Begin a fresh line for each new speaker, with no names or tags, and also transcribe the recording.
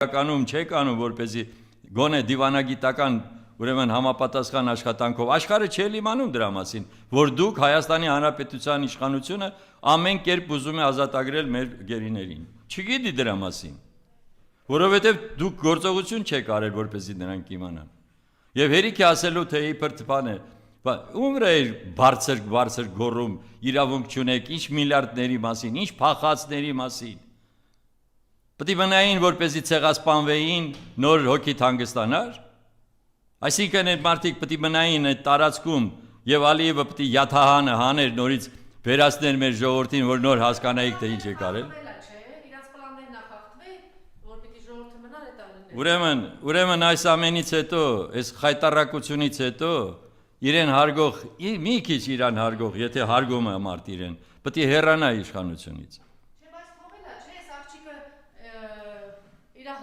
Անում չեք անում, որպեսզի գոնե դիվանագիտական ուրեմն համապատասխան աշխատանքով աշխարհը չէ իմանում դրա մասին, որ դուք Հայաստանի Հանրապետության իշխանությունը ամեն կերպ ուզում է ազատագրել մեր գերիներին։ Չգիտի դրա մասին, որովհետև դուք գործողություն չեք արել, որպեսզի նրանք իմանան։ Եվ հերիք է ասելու, թե իբր բան է, ում վրա է բարձր գոռում, իրավունք չունեք, ինչ միլիարդների մասին, ինչ փախածների մասին։ Պետք է մնային, որպեսզի ցեղասպանվեին, նոր հոգիտ հանգստանար։ Այսինքն այդ մարդիկ պետք է մնային այդ տարածքում եւ Ալիևը պետք է յաթահանը հաներ նորից վերացներ մեր ժողովրդին, որ նոր հասկանայիք թե ինչ է կարել։ Ուրեմն այս ամենից հետո, այս խայտարակությունից հետո իրեն հարգող, մի քիչ իրան հարգող, եթե հարգում է մարդ իրեն, պետք է հեռանա իշխանությունից։